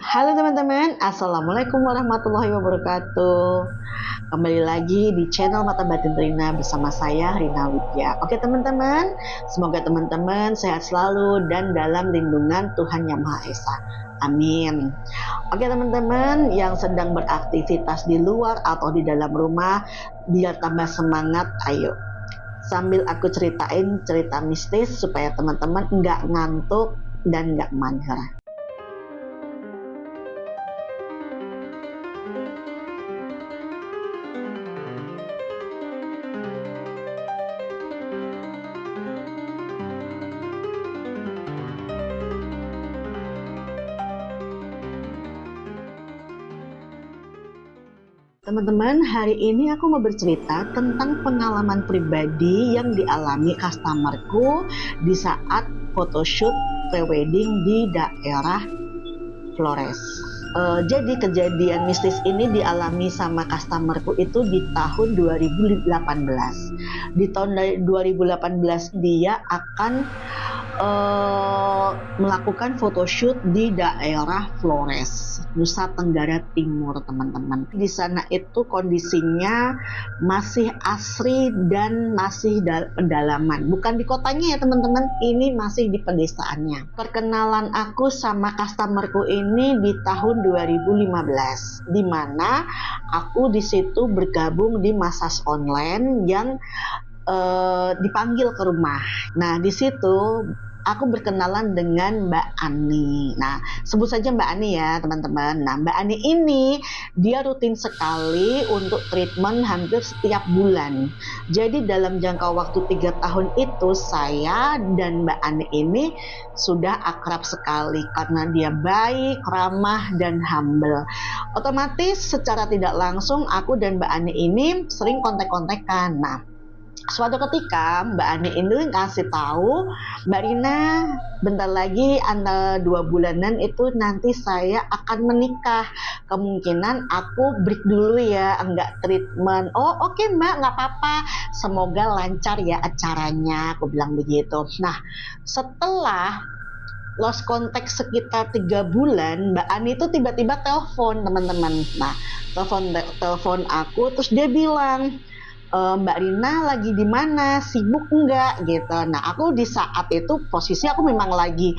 Halo teman-teman, Assalamualaikum warahmatullahi wabarakatuh. Kembali lagi di channel Mata Batin Rina bersama saya Rina Widya. Oke teman-teman, semoga teman-teman sehat selalu dan dalam lindungan Tuhan Yang Maha Esa. Amin. Oke teman-teman yang sedang beraktivitas di luar atau di dalam rumah, biar tambah semangat, ayo. Sambil aku ceritain cerita mistis supaya teman-teman nggak ngantuk dan nggak mager. Teman-teman, hari ini aku mau bercerita tentang pengalaman pribadi yang dialami customerku di saat photoshoot pre-wedding di daerah Flores. Jadi kejadian mistis ini dialami sama customerku itu di tahun 2018. Di tahun 2018 dia akan melakukan photoshoot di daerah Flores, Nusa Tenggara Timur, teman-teman. Di sana itu kondisinya masih asri dan masih pedalaman. Bukan di kotanya ya teman-teman, ini masih di pedesaannya. Perkenalan aku sama customerku ini di tahun 2015, di mana aku di situ bergabung di Massage online yang dipanggil ke rumah. Nah, di situ aku berkenalan dengan Mbak Ani. Nah, sebut saja Mbak Ani ya teman-teman. Nah, Mbak Ani ini dia rutin sekali untuk treatment hampir setiap bulan. Jadi dalam jangka waktu 3 tahun itu saya dan Mbak Ani ini sudah akrab sekali karena dia baik, ramah, dan humble. Otomatis secara tidak langsung aku dan Mbak Ani ini sering kontak-kontakan. Nah, suatu ketika Mbak Ani ini ngasih tahu, Mbak Rina, bentar lagi antara 2 bulanan itu nanti saya akan menikah. Kemungkinan aku break dulu ya, enggak treatment. Oh oke Mbak, nggak apa-apa. Semoga lancar ya acaranya, aku bilang begitu. Nah, setelah lost contact sekitar 3 bulan, Mbak Ani itu tiba-tiba telepon teman-teman. Nah, telepon aku, terus dia bilang, Mbak Rina lagi di mana, sibuk enggak gitu. Nah, aku di saat itu posisi aku memang lagi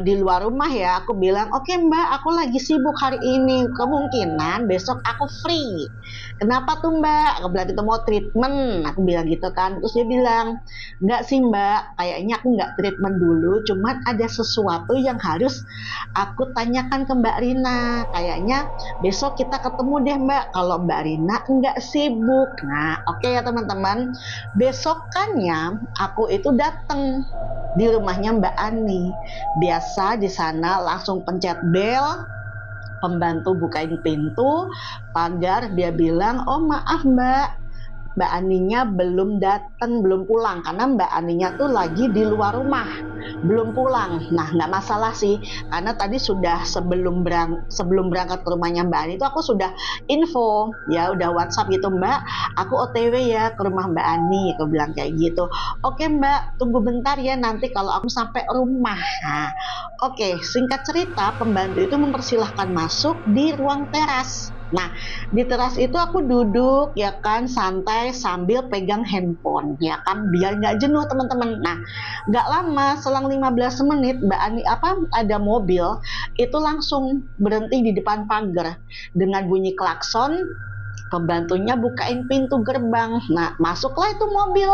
di luar rumah ya. Aku bilang, oke Mbak, aku lagi sibuk hari ini, kemungkinan besok aku free. Kenapa tuh Mbak? Aku bilang itu mau treatment, aku bilang gitu kan. Terus dia bilang, enggak sih Mbak, kayaknya aku enggak treatment dulu, cuman ada sesuatu yang harus aku tanyakan ke Mbak Rina. Kayaknya besok kita ketemu deh Mbak, kalau Mbak Rina enggak sibuk. Nah, oke ya teman-teman, besokannya aku itu datang di rumahnya Mbak Ani. Biasa di sana langsung pencet bel, pembantu bukain pintu, pagar, dia bilang, oh maaf Mbak Aninya belum datang, belum pulang karena Mbak Aninya tuh lagi di luar rumah, belum pulang. Nah, nggak masalah sih, karena tadi sudah sebelum berangkat ke rumahnya Mbak Ani itu aku sudah info, ya udah WhatsApp gitu, Mbak, aku OTW ya ke rumah Mbak Ani, aku bilang kayak gitu. Oke Mbak, tunggu bentar ya nanti kalau aku sampai rumah. Nah, oke, singkat cerita, pembantu itu mempersilahkan masuk di ruang teras. Nah, di teras itu aku duduk ya kan santai sambil pegang handphone ya kan biar nggak jenuh teman-teman. Nah, nggak lama selang 15 menit Mbak Ani ada mobil itu langsung berhenti di depan pagar dengan bunyi klakson. Pembantunya bukain pintu gerbang. Nah, masuklah itu mobil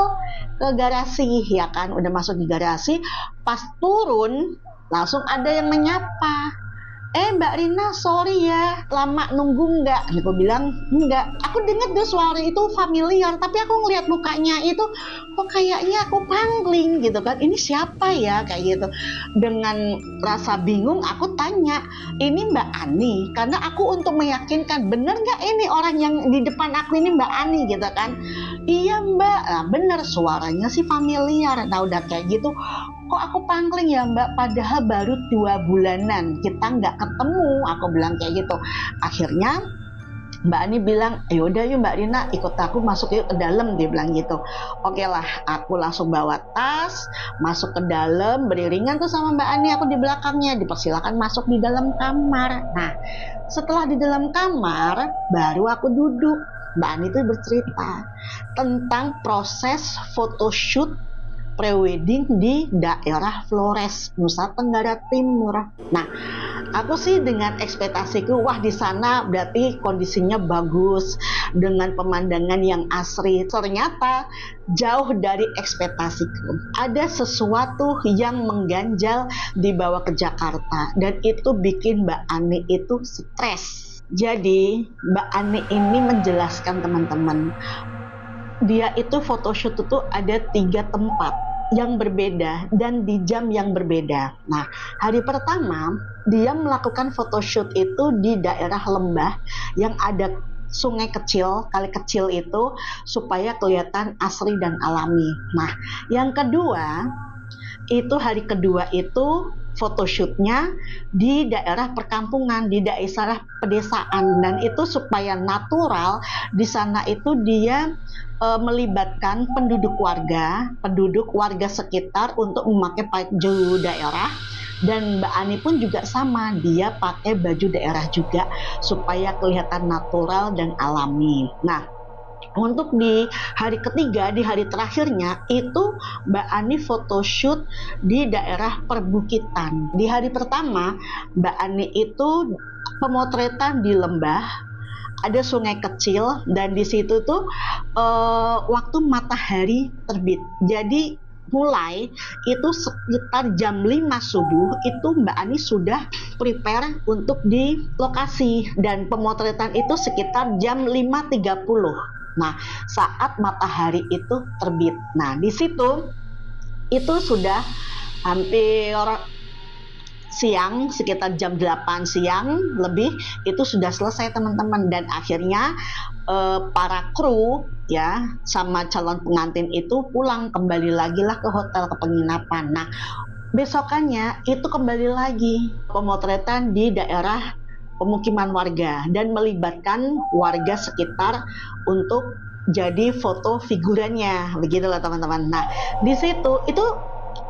ke garasi ya kan. Udah masuk di garasi, pas turun langsung ada yang menyapa. Mbak Rina, sorry ya, lama nunggu nggak? Aku bilang, enggak. Aku dengar tuh suara itu familiar, tapi aku ngeliat mukanya itu, kok kayaknya aku pangling gitu kan. Ini siapa ya? Kayak gitu. Dengan rasa bingung, aku tanya, ini Mbak Ani? Karena aku untuk meyakinkan, bener nggak ini orang yang di depan aku ini Mbak Ani gitu kan. Iya Mbak, nah, bener suaranya sih familiar. Nah udah kayak gitu, kok aku pangling ya Mbak, padahal baru 2 bulanan kita nggak ketemu, aku bilang kayak gitu. Akhirnya Mbak Ani bilang, yaudah yuk Mbak Rina ikut aku masuk yuk ke dalam, dia bilang gitu. Oke lah, aku langsung bawa tas, masuk ke dalam, beriringan tuh sama Mbak Ani, aku di belakangnya, dipersilakan masuk di dalam kamar. Nah, setelah di dalam kamar, baru aku duduk. Mbak Ani tuh bercerita tentang proses photoshoot prewedding di daerah Flores, Nusa Tenggara Timur. Nah, aku sih dengan ekspektasiku, wah di sana berarti kondisinya bagus dengan pemandangan yang asri. Ternyata jauh dari ekspektasiku. Ada sesuatu yang mengganjal dibawa ke Jakarta dan itu bikin Mbak Ani itu stres. Jadi Mbak Ani ini menjelaskan teman-teman, dia itu photoshoot itu ada 3 tempat yang berbeda dan di jam yang berbeda. Nah, hari pertama dia melakukan photoshoot itu di daerah lembah yang ada sungai kecil, kali kecil itu supaya kelihatan asri dan alami. Nah, yang kedua itu hari kedua itu photoshootnya di daerah perkampungan, di daerah pedesaan, dan itu supaya natural. Di sana itu dia melibatkan penduduk warga sekitar untuk memakai baju daerah, dan Mbak Ani pun juga sama, dia pakai baju daerah juga supaya kelihatan natural dan alami. Nah, untuk di hari ketiga, di hari terakhirnya itu Mbak Ani photoshoot di daerah perbukitan. Di hari pertama Mbak Ani itu pemotretan di lembah, ada sungai kecil, dan di situ tuh waktu matahari terbit. Jadi mulai itu sekitar jam 5 subuh itu Mbak Ani sudah prepare untuk di lokasi, dan pemotretan itu sekitar jam 5.30. Nah, saat matahari itu terbit. Nah, di situ itu sudah hampir siang, sekitar jam 8 siang lebih itu sudah selesai teman-teman, dan akhirnya para kru ya sama calon pengantin itu pulang, kembali lagi lah ke hotel, ke penginapan. Nah, besokannya itu kembali lagi pemotretan di daerah pemukiman warga dan melibatkan warga sekitar untuk jadi foto figurannya, begitulah teman-teman. Nah, di situ itu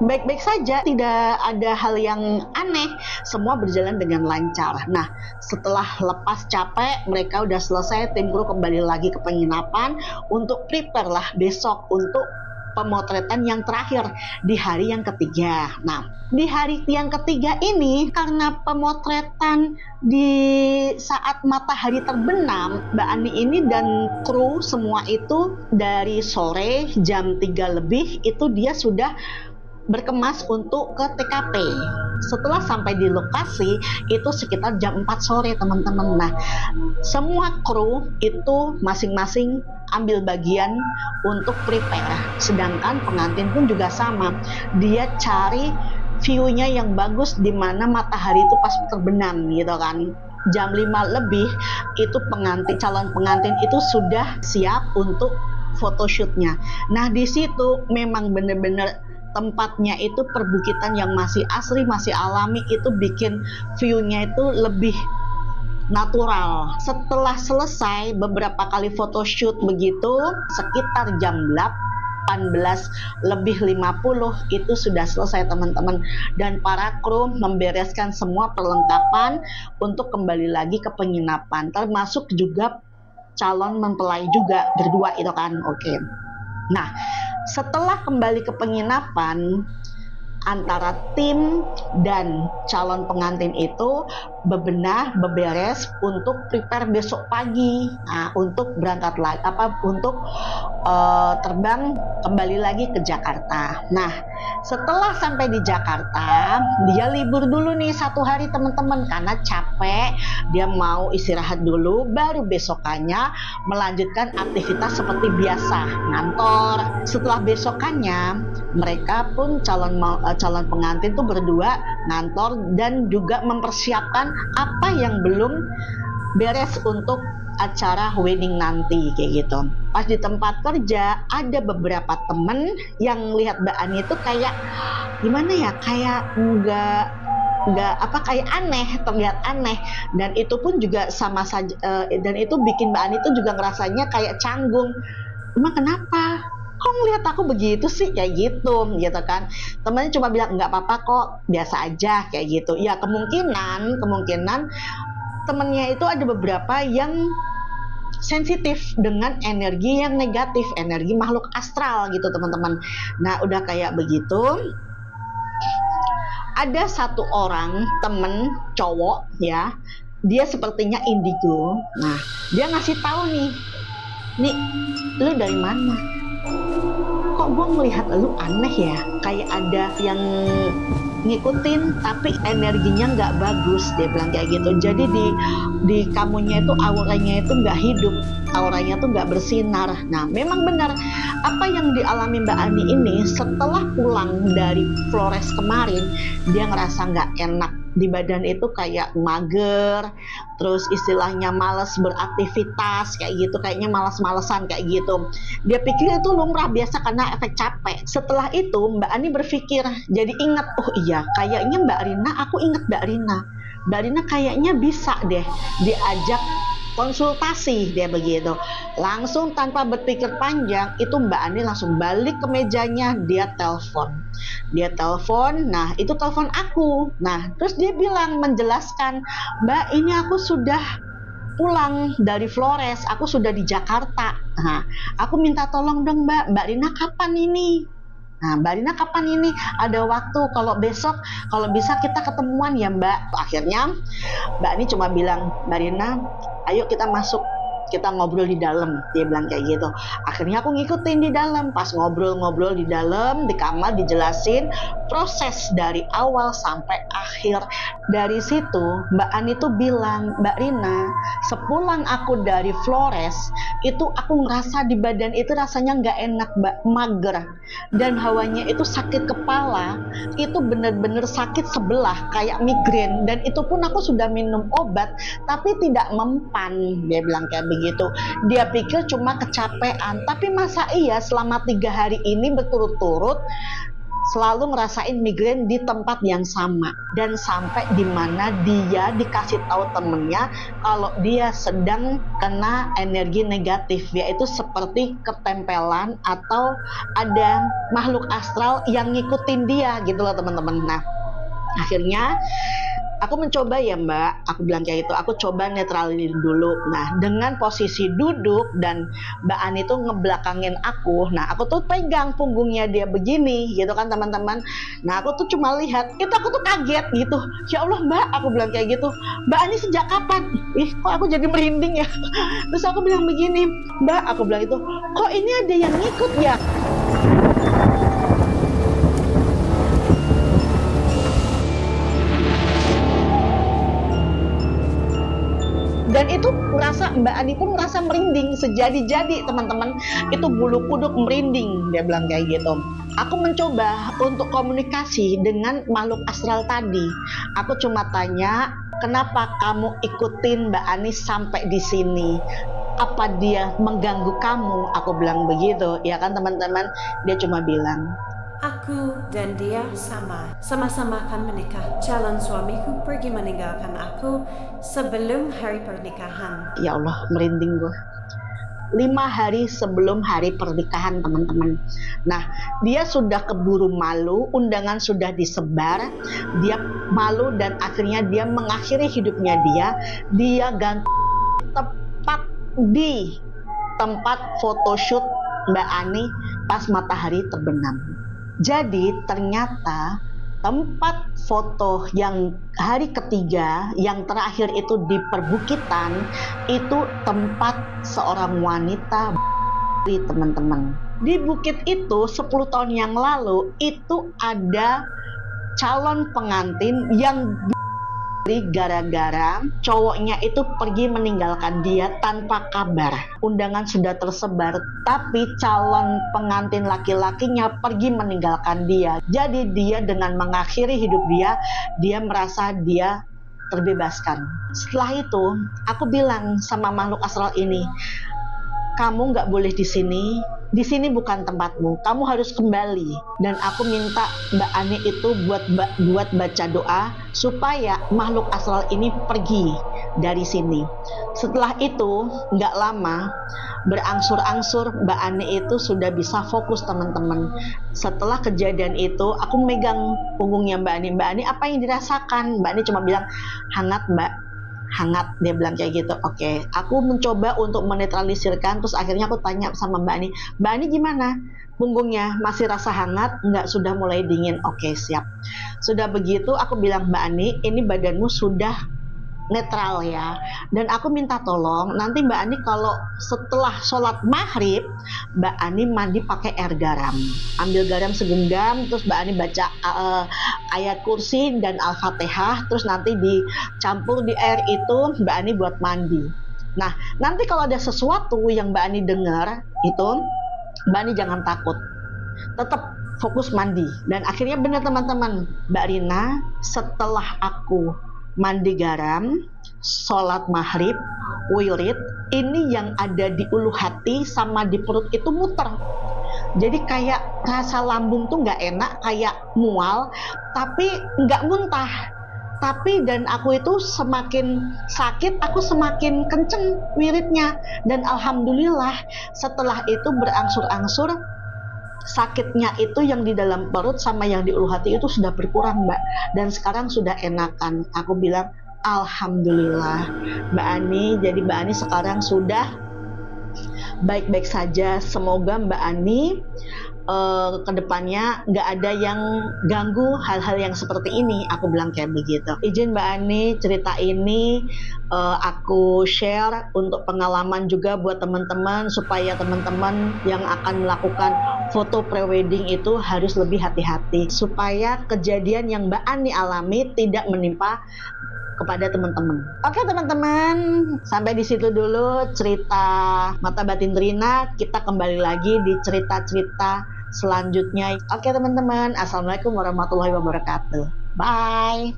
baik-baik saja, tidak ada hal yang aneh, semua berjalan dengan lancar. Nah, setelah lepas capek, mereka udah selesai, tim kru kembali lagi ke penginapan untuk prepare lah besok untuk pemotretan yang terakhir di hari yang ketiga. Nah, di hari yang ketiga ini karena pemotretan di saat matahari terbenam, Mbak Ani ini dan kru semua itu dari sore jam 3 lebih itu dia sudah berkemas untuk ke TKP. Setelah sampai di lokasi itu sekitar jam 4 sore teman-teman. Nah, semua kru itu masing-masing ambil bagian untuk prepare. Sedangkan pengantin pun juga sama. Dia cari view-nya yang bagus di mana matahari itu pas terbenam gitu kan. Jam 5 lebih itu calon pengantin itu sudah siap untuk photoshootnya. Nah, di situ memang benar-benar tempatnya itu perbukitan yang masih asri, masih alami, itu bikin view-nya itu lebih natural. Setelah selesai beberapa kali photoshoot begitu, sekitar jam 18 lebih 50 itu sudah selesai teman-teman, dan para kru membereskan semua perlengkapan untuk kembali lagi ke penginapan, termasuk juga calon mempelai juga berdua itu kan. Oke. Nah, setelah kembali ke penginapan, antara tim dan calon pengantin itu beberes untuk prepare besok pagi, untuk berangkat lagi untuk terbang kembali lagi ke Jakarta. Nah, setelah sampai di Jakarta, dia libur dulu nih 1 hari teman-teman karena capek, dia mau istirahat dulu, baru besokannya melanjutkan aktivitas seperti biasa, ngantor. Setelah besokannya, mereka pun calon pengantin tuh berdua ngantor dan juga mempersiapkan apa yang belum beres untuk acara wedding nanti kayak gitu. Pas di tempat kerja ada beberapa temen yang lihat Mbak Ani itu kayak gimana ya, kayak nggak kayak aneh, terlihat aneh, dan itu pun juga sama saja, dan itu bikin Mbak Ani tuh juga ngerasanya kayak canggung. Emang kenapa? Kok ngelihat aku begitu sih, kayak gitu kan. Temennya cuma bilang nggak apa-apa kok, biasa aja kayak gitu. Ya kemungkinan temennya itu ada beberapa yang sensitif dengan energi yang negatif, energi makhluk astral gitu teman-teman. Nah udah kayak begitu, ada satu orang temen cowok ya, dia sepertinya indigo. Nah dia ngasih tahu nih lu dari mana? Kok gue melihat lu aneh ya, kayak ada yang ngikutin tapi energinya nggak bagus, dia bilang kayak gitu. Jadi di kamunya itu auranya itu nggak hidup, auranya tuh nggak bersinar. Nah memang benar apa yang dialami Mbak Ani ini setelah pulang dari Flores kemarin, dia ngerasa nggak enak di badan, itu kayak mager, terus istilahnya malas beraktivitas kayak gitu, kayaknya malas-malesan kayak gitu. Dia pikir itu lumrah biasa karena efek capek. Setelah itu Mbak Ani berpikir, jadi ingat, oh iya kayaknya aku ingat Mbak Rina kayaknya bisa deh diajak konsultasi, dia begitu. Langsung tanpa berpikir panjang, itu Mbak Ani langsung balik ke mejanya, dia telepon. Nah itu telepon aku. Nah terus dia bilang, menjelaskan, Mbak ini aku sudah pulang dari Flores, aku sudah di Jakarta. Nah, aku minta tolong dong Mbak Rina kapan ini? Nah, Mbak Rina kapan ini? Ada waktu, kalau besok, kalau bisa kita ketemuan ya Mbak. Akhirnya Mbak Ani cuma bilang, Mbak Rina, ayo kita masuk, kita ngobrol di dalam, dia bilang kayak gitu. Akhirnya aku ngikutin di dalam, pas ngobrol-ngobrol di dalam, di kamar dijelasin proses dari awal sampai akhir. Dari situ Mbak Ani tuh bilang, Mbak Rina, sepulang aku dari Flores, itu aku ngerasa di badan itu rasanya nggak enak Mbak, mager, dan hawanya itu sakit kepala, itu bener-bener sakit sebelah kayak migrain, dan itu pun aku sudah minum obat tapi tidak mempan, dia bilang kayak begitu. Dia pikir cuma kecapean, tapi masa iya selama 3 hari ini berturut-turut selalu ngerasain migrain di tempat yang sama, dan sampai dimana dia dikasih tahu temennya kalau dia sedang kena energi negatif, yaitu seperti ketempelan atau ada makhluk astral yang ngikutin dia gitu loh teman-teman. Nah akhirnya aku mencoba ya Mbak, aku bilang kayak gitu, aku coba netralin dulu. Nah dengan posisi duduk dan Mbak Ani tuh ngebelakangin aku, nah aku tuh pegang punggungnya dia begini gitu kan teman-teman. Nah aku tuh cuma lihat, itu aku tuh kaget gitu, ya Allah Mbak, aku bilang kayak gitu, Mbak Ani sejak kapan? Kok aku jadi merinding ya. Terus aku bilang begini, Mbak, aku bilang itu, kok ini ada yang ngikut ya? Dan itu Mbak Ani pun merasa merinding, sejadi-jadi teman-teman, itu bulu kuduk merinding, dia bilang kayak gitu. Aku mencoba untuk komunikasi dengan makhluk astral tadi. Aku cuma tanya, kenapa kamu ikutin Mbak Ani sampai di sini? Apa dia mengganggu kamu? Aku bilang begitu, ya kan teman-teman. Dia cuma bilang, aku dan dia sama-sama akan menikah. Calon suamiku pergi meninggalkan aku sebelum hari pernikahan. Ya Allah, merinding gue. 5 hari sebelum hari pernikahan teman-teman. Nah dia sudah keburu malu, undangan sudah disebar, dia malu, dan akhirnya dia mengakhiri hidupnya. Dia ganti tepat di tempat photoshoot Mbak Ani pas matahari terbenam. Jadi ternyata tempat foto yang hari ketiga, yang terakhir itu di perbukitan, itu tempat seorang wanita teman-teman. Di bukit itu 10 tahun yang lalu itu ada calon pengantin yang gara-gara cowoknya itu pergi meninggalkan dia tanpa kabar. Undangan sudah tersebar, tapi calon pengantin laki-lakinya pergi meninggalkan dia. Jadi dia dengan mengakhiri hidup dia merasa dia terbebaskan. Setelah itu, aku bilang sama makhluk astral ini, kamu nggak boleh di sini, di sini bukan tempatmu, kamu harus kembali. Dan aku minta Mbak Ani itu buat baca doa supaya makhluk astral ini pergi dari sini. Setelah itu nggak lama, berangsur-angsur Mbak Ani itu sudah bisa fokus teman-teman. Setelah kejadian itu aku megang punggungnya Mbak Ani. Mbak Ani, apa yang dirasakan? Mbak Ani cuma bilang, hangat Mbak, hangat. Dia bilang kayak gitu. Oke, aku mencoba untuk menetralisirkan. Terus akhirnya aku tanya sama Mbak Ani, Mbak Ani gimana punggungnya, masih rasa hangat? Enggak, sudah mulai dingin. Oke, siap. Sudah begitu aku bilang, Mbak Ani, ini badanmu sudah netral ya, dan aku minta tolong nanti Mbak Ani kalau setelah sholat maghrib Mbak Ani mandi pakai air garam, ambil garam segenggam, terus Mbak Ani baca ayat kursi dan al-fatihah, terus nanti dicampur di air itu Mbak Ani buat mandi. Nah, nanti kalau ada sesuatu yang Mbak Ani dengar itu, Mbak Ani jangan takut, tetap fokus mandi. Dan akhirnya benar teman-teman, Mbak Rina, setelah aku mandi garam, sholat maghrib, wirid, ini yang ada di ulu hati sama di perut itu muter. Jadi kayak rasa lambung tuh nggak enak, kayak mual, tapi nggak muntah. Tapi dan aku itu semakin sakit, aku semakin kenceng wiridnya. Dan alhamdulillah setelah itu berangsur-angsur sakitnya itu yang di dalam perut sama yang di ulu hati itu sudah berkurang Mbak, dan sekarang sudah enakan. Aku bilang alhamdulillah Mbak Ani, jadi Mbak Ani sekarang sudah baik-baik saja. Semoga Mbak Ani kedepannya nggak ada yang ganggu hal-hal yang seperti ini. Aku bilang kayak begitu. Izin Mbak Ani cerita ini aku share untuk pengalaman juga buat teman-teman, supaya teman-teman yang akan melakukan foto prewedding itu harus lebih hati-hati supaya kejadian yang Mbak Ani alami tidak menimpa kepada teman-teman. Oke teman-teman, sampai di situ dulu cerita Mata Batin Rina. Kita kembali lagi di cerita-cerita selanjutnya. Oke teman-teman, assalamualaikum warahmatullahi wabarakatuh. Bye.